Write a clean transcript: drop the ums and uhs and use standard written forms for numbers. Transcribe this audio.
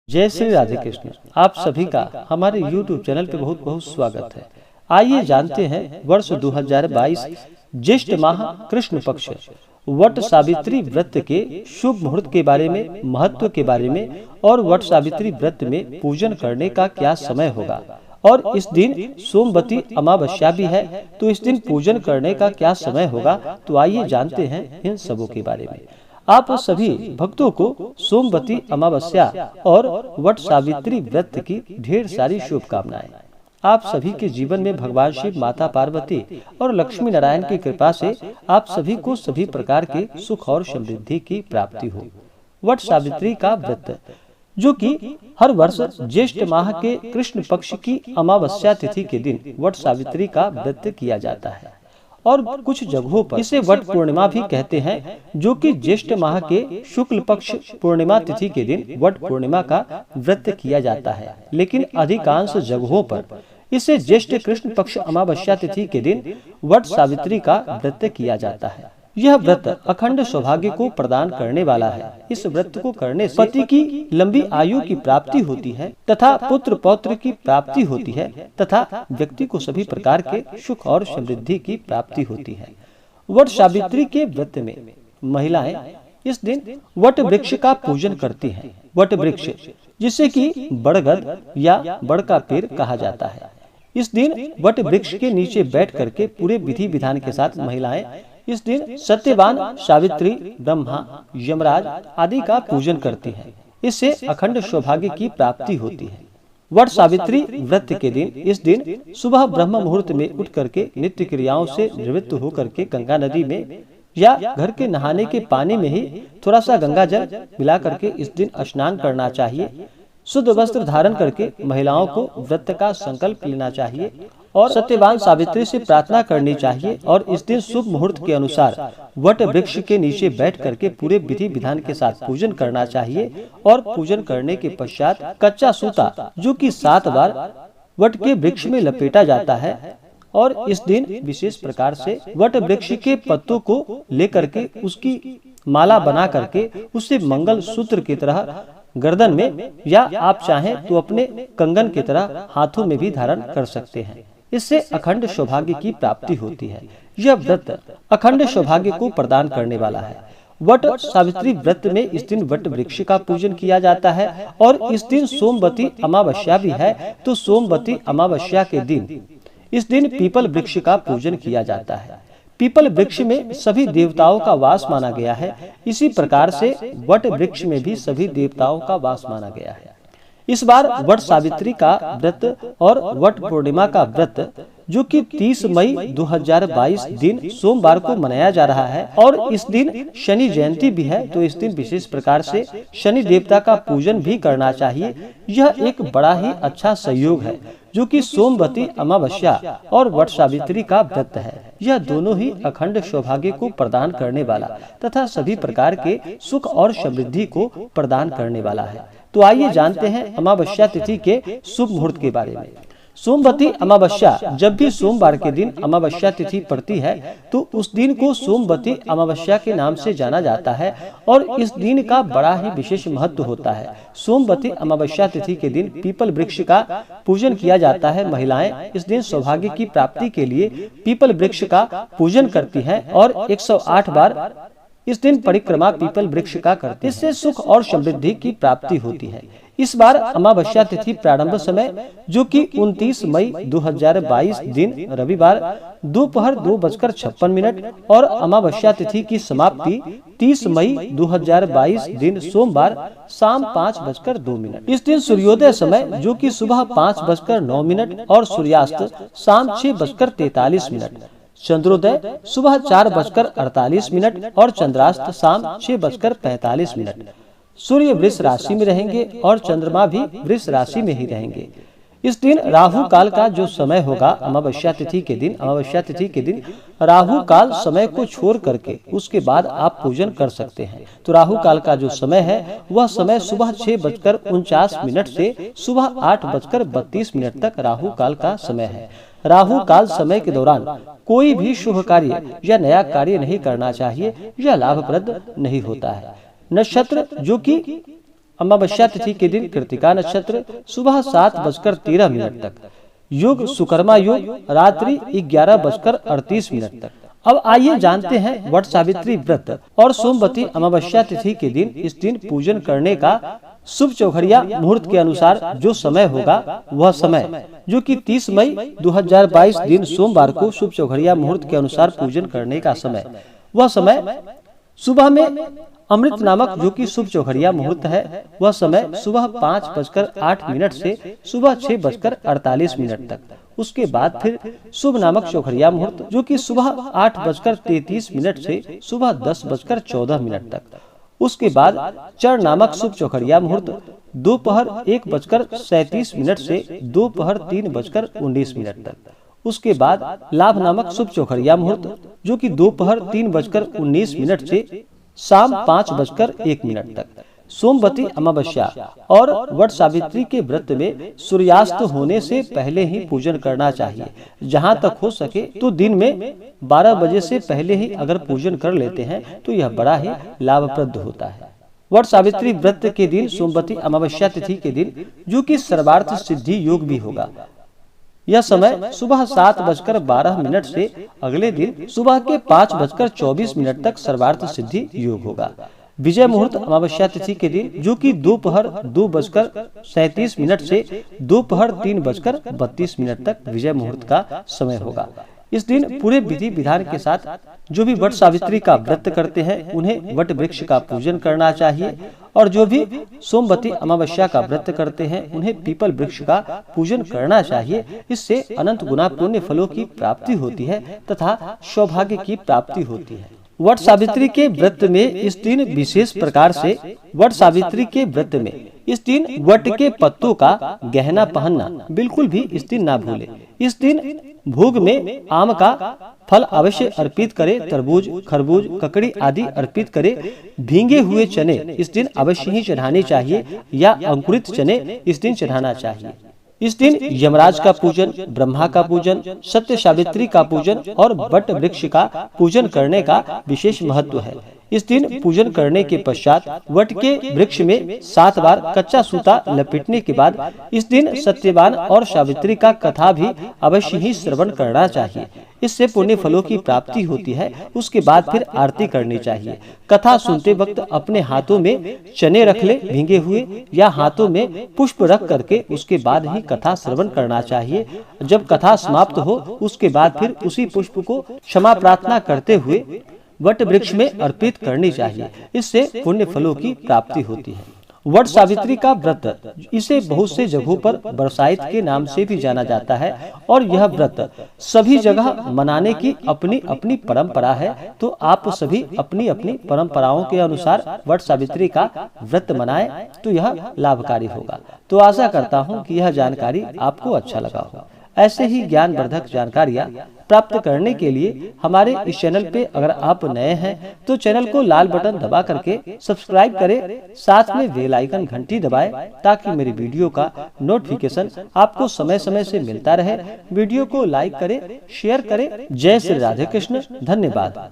जय श्री राधे कृष्ण। आप सभी का हमारे YouTube चैनल पे बहुत बहुत स्वागत है। आइए जानते हैं वर्ष 2022 ज्येष्ठ माह कृष्ण पक्ष वट सावित्री व्रत के शुभ मुहूर्त के बारे में, महत्व के बारे में और वट सावित्री व्रत में पूजन करने का क्या समय होगा। और इस दिन सोमवती अमावस्या भी है, तो इस दिन पूजन करने का क्या समय होगा। तो आइए जानते हैं इन सबों के बारे में। आप सभी भक्तों को सोमवती अमावस्या और वट सावित्री व्रत की ढेर सारी शुभकामनाएं। आप सभी के जीवन में भगवान शिव, माता पार्वती और लक्ष्मी नारायण की कृपा से आप सभी को सभी प्रकार के सुख और समृद्धि की प्राप्ति हो। वट सावित्री का व्रत, जो कि हर वर्ष ज्येष्ठ माह के कृष्ण पक्ष की अमावस्या तिथि के दिन वट सावित्री का व्रत किया जाता है और कुछ जगहों पर इसे वट पूर्णिमा भी कहते हैं, जो कि ज्येष्ठ माह के शुक्ल पक्ष पूर्णिमा तिथि के दिन वट पूर्णिमा का व्रत किया जाता है। लेकिन अधिकांश जगहों पर इसे ज्येष्ठ कृष्ण पक्ष अमावस्या तिथि के दिन वट सावित्री का व्रत किया जाता है। यह व्रत अखंड सौभाग्य को प्रदान करने वाला है। इस व्रत को करने से पति की लंबी आयु की प्राप्ति होती है तथा पुत्र पौत्र की प्राप्ति होती है तथा व्यक्ति को सभी प्रकार के सुख और समृद्धि की प्राप्ति होती है। वट सावित्री के व्रत में महिलाएं इस दिन वट वृक्ष का पूजन करती हैं। वट वृक्ष, जिसे कि बड़गद या बड़ का पेड़ कहा जाता है, इस दिन वट वृक्ष के नीचे बैठ करके पूरे विधि विधान के साथ महिलाएं इस दिन सत्यवान, सावित्री, ब्रह्मा, यमराज आदि का पूजन करती हैं। इससे अखंड सौभाग्य की प्राप्ति होती है। वट सावित्री व्रत के दिन इस दिन सुबह ब्रह्म मुहूर्त में उठ करके नित्य क्रियाओं से निवृत्त होकर के गंगा नदी में या घर के नहाने के पानी में ही थोड़ा सा गंगा जल मिला करके इस दिन स्नान करना चाहिए। शुद्ध वस्त्र धारण करके महिलाओं को व्रत का संकल्प लेना चाहिए और सत्यवान सावित्री से प्रार्थना करनी चाहिए। और इस दिन शुभ मुहूर्त के अनुसार वट वृक्ष के नीचे बैठ करके पूरे विधि विधान के साथ पूजन करना चाहिए। और पूजन करने के पश्चात कच्चा सूता, जो कि 7 बार वट के वृक्ष में लपेटा जाता है, और इस दिन विशेष प्रकार से वट वृक्ष के पत्तों को लेकर के उसकी माला बना करके उसे मंगल सूत्र की तरह गर्दन में या आप चाहें तो अपने कंगन की तरह हाथों में भी धारण कर सकते हैं। इससे अखंड सौभाग्य की प्राप्ति होती है। यह व्रत अखंड सौभाग्य को प्रदान करने वाला है। वट सावित्री व्रत में इस दिन वट वृक्ष का पूजन किया जाता है और इस दिन सोमवती अमावस्या भी है, तो सोमवती अमावस्या के दिन इस दिन पीपल वृक्ष का पूजन किया जाता है। पीपल वृक्ष में सभी देवताओं का वास माना गया है। इसी प्रकार से वट वृक्ष में भी सभी देवताओं का वास माना गया है। इस बार वट सावित्री का व्रत और वट पूर्णिमा का व्रत, जो कि 30 मई 2022 दिन सोमवार को मनाया जा रहा है और इस दिन शनि जयंती भी है, तो इस दिन विशेष प्रकार से शनि देवता का पूजन भी करना चाहिए। यह एक बड़ा ही अच्छा संयोग है, जो कि सोमवती अमावस्या और वट सावित्री का व्रत है। यह दोनों ही अखंड सौभाग्य को प्रदान करने वाला तथा सभी प्रकार के सुख और समृद्धि को प्रदान करने वाला है। तो आइए जानते हैं अमावस्या तिथि के शुभ मुहूर्त के बारे में। सोमवती अमावस्या, जब भी सोमवार के दिन अमावस्या तिथि पड़ती है तो उस दिन को सोमवती अमावस्या के नाम से जाना जाता है और इस दिन का बड़ा ही विशेष महत्व होता है। सोमवती अमावस्या तिथि के दिन पीपल वृक्ष का पूजन किया जाता है। महिलाएं इस दिन सौभाग्य की प्राप्ति के लिए पीपल वृक्ष का पूजन करती हैं और 108 बार इस दिन परिक्रमा पीपल वृक्ष का करते हैं। इससे सुख और समृद्धि की प्राप्ति होती है। इस बार अमावस्या तिथि प्रारंभ समय, जो कि 29 मई 2022 दिन रविवार दोपहर 2:56 और अमावस्या तिथि की समाप्ति 30 मई 2022 दिन सोमवार शाम 5:02। इस दिन सूर्योदय समय, जो कि सुबह 5:09 और सूर्यास्त शाम 6:43। चंद्रोदय सुबह 4:48 और चंद्रास्त शाम 6:45। सूर्य वृष राशि में रहेंगे और चंद्रमा भी वृष राशि में ही रहेंगे। इस दिन राहु काल का जो समय होगा अमावस्या तिथि के दिन राहु काल समय को छोड़ करके उसके बाद आप पूजन कर सकते हैं। तो राहु काल का जो समय है वह समय सुबह 6:49 से सुबह 8:32 तक राहु काल का समय है। राहु काल समय के दौरान कोई भी शुभ कार्य या नया कार्य नहीं करना चाहिए, यह लाभप्रद नहीं होता है। नक्षत्र, जो कि अमावस्या तिथि के दिन कृतिका नक्षत्र सुबह 7:13 तक, योग सुकर्मा योग रात्रि 11:38 तक। अब आइए जानते हैं वट सावित्री व्रत और सोमवती अमावस्या तिथि के दिन इस दिन पूजन करने का शुभ चौघड़िया मुहूर्त के अनुसार जो समय होगा, वह समय जो कि 30 मई 2022 दिन सोमवार को शुभ चौघड़िया मुहूर्त के अनुसार पूजन करने का समय, वह समय सुबह में अमृत नामक जो कि शुभ चौघड़िया मुहूर्त है, वह समय सुबह 5:08 से सुबह 6:48 तक। उसके बाद फिर शुभ नामक चौघड़िया मुहूर्त जो कि सुबह 8:33 से सुबह 10:14 तक। उसके बाद चर नामक शुभ चौघड़िया मुहूर्त दोपहर 1:37 से दोपहर 3:19 तक। उसके बाद लाभ नामक शुभ चौघड़िया मुहूर्त जो कि दोपहर 3:19 से शाम 5:01 तक। सोमवती अमावस्या और वट सावित्री के व्रत में सूर्यास्त होने से पहले ही पूजन करना चाहिए। जहां तक हो सके तो दिन में 12 बजे से पहले ही अगर पूजन कर लेते हैं तो यह बड़ा ही लाभप्रद होता है। वट सावित्री व्रत के दिन सोमवती अमावस्या तिथि के दिन जो कि सर्वार्थ सिद्धि योग भी होगा। यह समय सुबह 7:12 से अगले दिन सुबह के 5:24 तक सर्वार्थ सिद्धि योग होगा। विजय मुहूर्त अमावस्या तिथि के दिन जो कि दोपहर 2:37 से दोपहर 3:32 तक विजय मुहूर्त का समय होगा। इस दिन पूरे विधि विधान के साथ जो भी वट सावित्री का व्रत करते हैं उन्हें वट वृक्ष का पूजन करना चाहिए, और जो भी सोमवती अमावस्या का व्रत करते हैं उन्हें पीपल वृक्ष का पूजन करना चाहिए। इससे अनंत गुना पुण्य फलों की प्राप्ति होती है तथा सौभाग्य की प्राप्ति होती है। वट सावित्री के व्रत में इस दिन विशेष प्रकार से वट सावित्री के व्रत में इस दिन वट के पत्तों का गहना पहनना बिल्कुल भी इस दिन ना भूले। इस दिन भोग में आम का फल अवश्य अर्पित करे, तरबूज, खरबूज, ककड़ी आदि अर्पित करे। भींगे हुए चने इस दिन अवश्य ही चढ़ाने चाहिए या अंकुरित चने इस दिन चढ़ाना चाहिए। इस दिन यमराज का पूजन, ब्रह्मा का पूजन, सत्य सावित्री का पूजन और वट वृक्ष का पूजन करने का विशेष महत्व है। इस दिन पूजन करने के पश्चात वट के वृक्ष में 7 बार कच्चा सूता लपेटने के बाद इस दिन सत्यवान और सावित्री का कथा भी अवश्य ही श्रवण करना चाहिए। इससे पुण्य फलों की प्राप्ति होती है। उसके बाद फिर आरती करनी चाहिए। कथा सुनते वक्त अपने हाथों में चने रख ले भींगे हुए, या हाथों में पुष्प रख करके उसके बाद ही कथा श्रवण करना चाहिए। जब कथा समाप्त हो उसके बाद फिर उसी पुष्प को क्षमा प्रार्थना करते हुए वट वृक्ष में अर्पित करनी चाहिए। इससे पुण्य फलों की प्राप्ति होती है। वट सावित्री का व्रत इसे बहुत से जगहों पर बरसाइत के नाम से भी जाना जाता है, और यह व्रत सभी जगह मनाने की अपनी अपनी परंपरा है। तो आप सभी अपनी अपनी परंपराओं के अनुसार वट सावित्री का व्रत मनाएं तो यह लाभकारी होगा। तो आशा करता हूँ कि यह जानकारी आपको अच्छा लगा हो। ऐसे ही ज्ञानवर्धक जानकारियाँ प्राप्त करने के लिए हमारे इस चैनल पे अगर आप नए हैं तो चैनल को लाल बटन दबा करके सब्सक्राइब करें, साथ में बेल आइकन घंटी दबाएं ताकि मेरी वीडियो का नोटिफिकेशन आपको समय समय से मिलता रहे। वीडियो को लाइक करें, शेयर करें। जय श्री राधे कृष्ण। धन्यवाद।